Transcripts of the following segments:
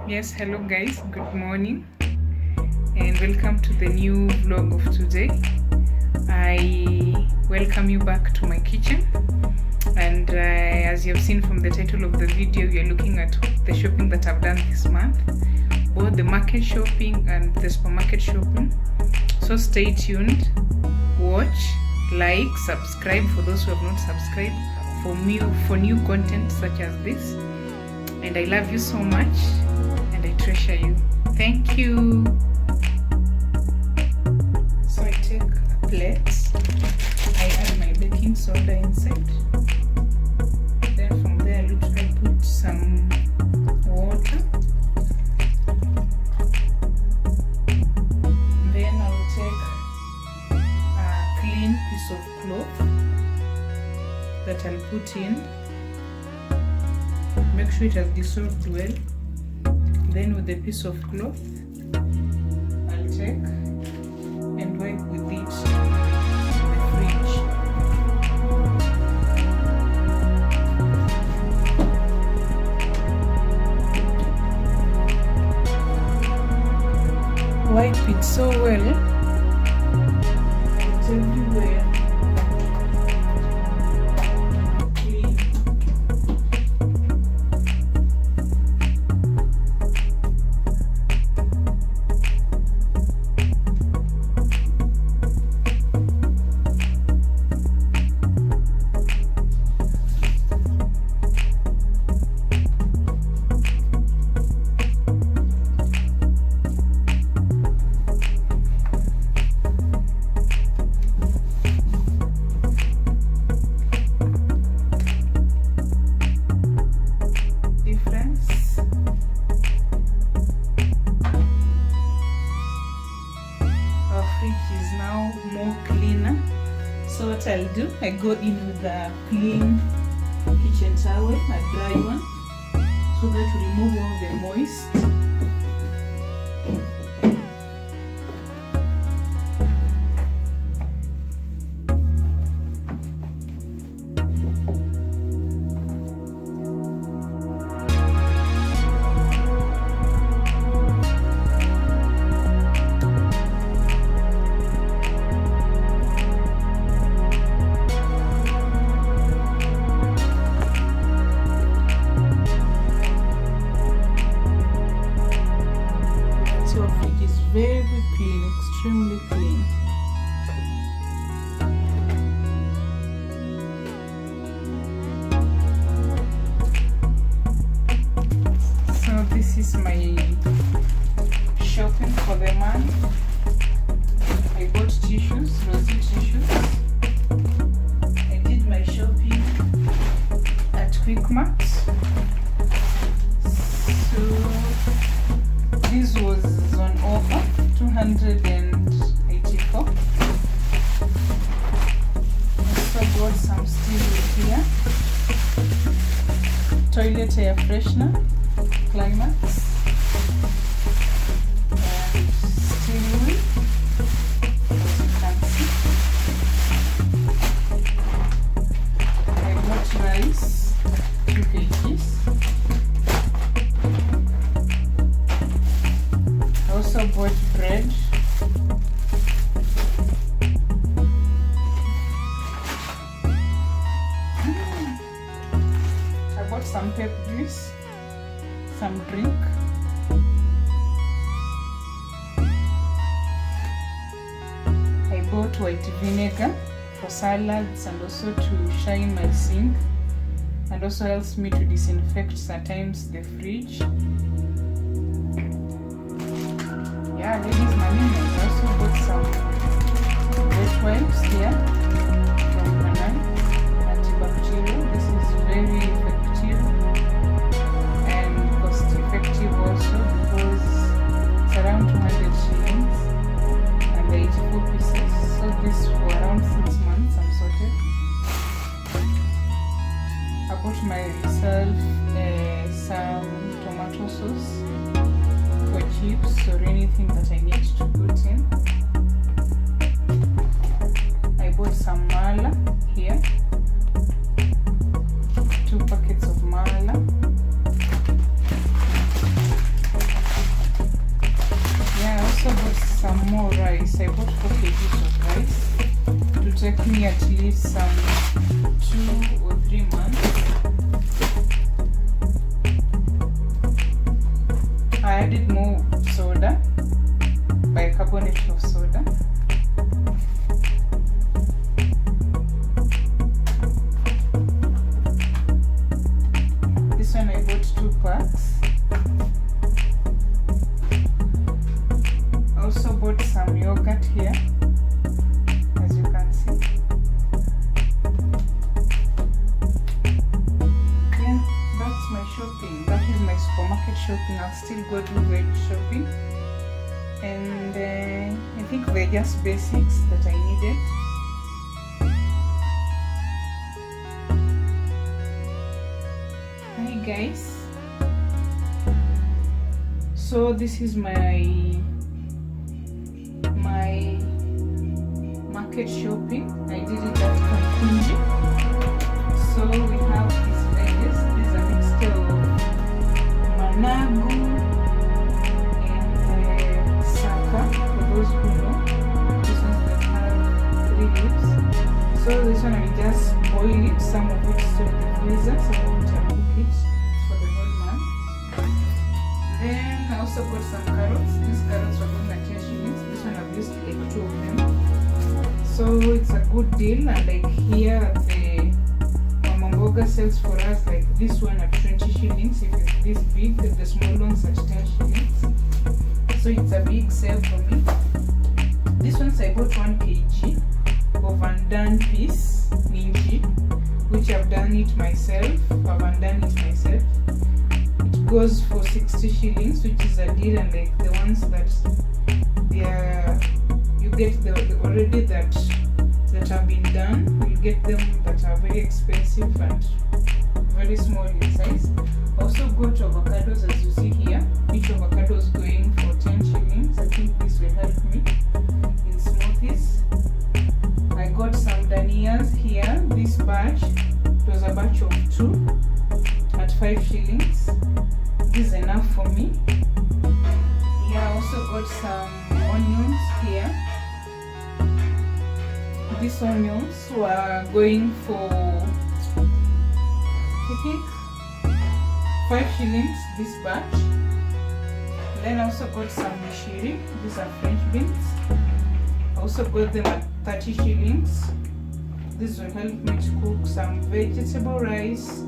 Yes, hello guys, good morning and welcome to the new vlog of today. I welcome you back to my kitchen, and as you have seen from the title of the video, you're looking at the shopping that I've done this month, both the market shopping and the supermarket shopping. So stay tuned, watch, like, subscribe for those who have not subscribed for new content such as this. And I love you so much and I treasure you. Thank you. So I take a plate, I add my baking soda inside, then from there I put some water, then I'll take a clean piece of cloth that I'll put in. Make sure it has dissolved well. Then with a piece of cloth, I'll take and wipe with it the fridge. Wipe it so well, it's everywhere. Is now more cleaner. So what I'll do, I go in with a clean kitchen towel, a dry one, so that to remove all the moist. Very clean, extremely clean. So this is my shopping for the month. I bought tissues, rosy tissues. I did my shopping at Quickmart. So this was on offer, 284. Also got some steel here, toilet air freshener, Climax, and steel wool, as you can see. I got rice, 2 kgs. Also bought bread. I bought some pep juice, some drink. I bought white vinegar for salads and also to shine my sink, and also helps me to disinfect sometimes the fridge. Yeah, ladies, I also bought some wet wipes here from Hanan, antibacterial. This is very effective and cost effective also, because it's around 200 shillings and 84 pieces. So this for around 6 months I'm sorted. I bought myself some tomato sauce for chips or anything that I need to put in. I bought some mala here, 2 packets of mala. rice. I bought 4 kgs of rice to take me at least some 2 or 3 months. I added more soda, bicarbonate of soda. This one I bought 2 packs. I also bought some yogurt here, as you can see. Yeah, that's my shopping. That is my supermarket shopping. I'll still go do veg shopping. And I think they're just basics that I needed. Hi guys. So this is my market shopping. I did it at Kakunji. So we have these veggies. These are mixture of managu and saka, for those who know. These ones that have 3 leaves. So this one I just boil it, some of it still in the freezer, some of it I cook it for the whole month. Then I also got some carrots. These carrots were going at 10 shillings. This one I've used like 2 of them. So it's a good deal, and like here the Mamamboga sells for us like this one at 20 shillings if it's this big, the small ones at 10 shillings. So it's a big sale for me. This one's I bought 1 kg of undone piece minji, which I've done it myself. I've undone it myself. It goes for 60 shillings, which is a deal, and like the ones that they are, you get the already that have been done. You get them that are very expensive and very small in size. Also got avocados, as you see here. Each avocado is going for 10 shillings. I think this will help me in smoothies. I got some danias here. This batch, it was a batch of 2 at 5 shillings. This is enough for me. Yeah, I also got some onions here. These onions were going for, I think, 5 shillings this batch. Then I also got some mishiri. These are French beans. I also got them at 30 shillings. This will help me to cook some vegetable rice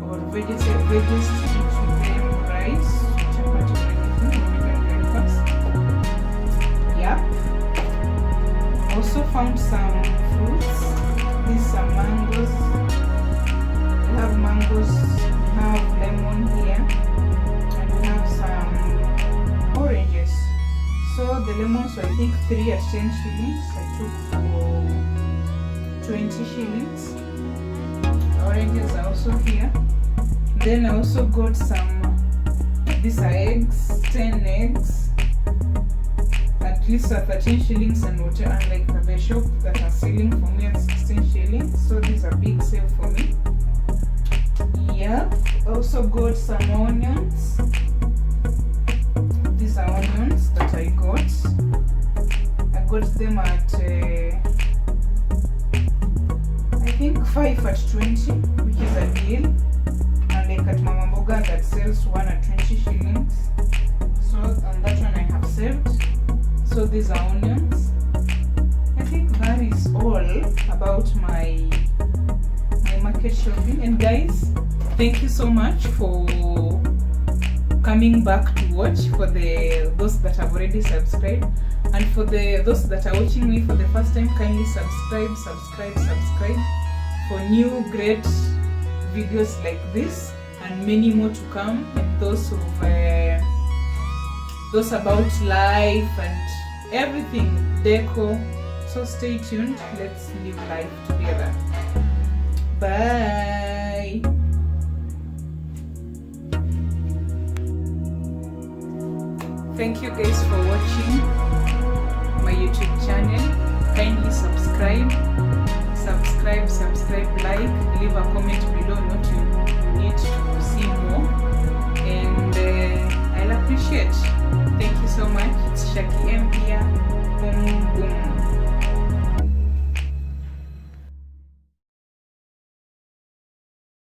or veggies into them rice, chapati or anything, or even breakfast. Yeah. Also found some fruits. These are mangoes. We have mangoes, we have lemon here, and we have some oranges. So the lemons were I think 3 at 10 shillings. I took for 20 shillings. The oranges are also here. Then I also got some, these are eggs, 10 eggs. At least at 13 shillings and water, unlike the shop that are selling for me at 16 shillings. So these are big sale for me. Yeah, also got some onions. These are onions that I got. I got them at I think 5 at 20, which is a deal. And like at Mamamboga that sells 1 at 20 shillings. So on that one I have saved. So these are onions. I think that is all about my market shopping. And guys, thank you so much for coming back to watch. For those that have already subscribed, and for those that are watching me for the first time, kindly subscribe for new great videos like this and many more to come, and those about life and everything deco. So stay tuned. Let's live life together. Bye. Thank you guys for watching my YouTube channel. Kindly subscribe, like, leave a comment below what you need to see more, and I'll appreciate. Thank you so much. It's Shaki M here.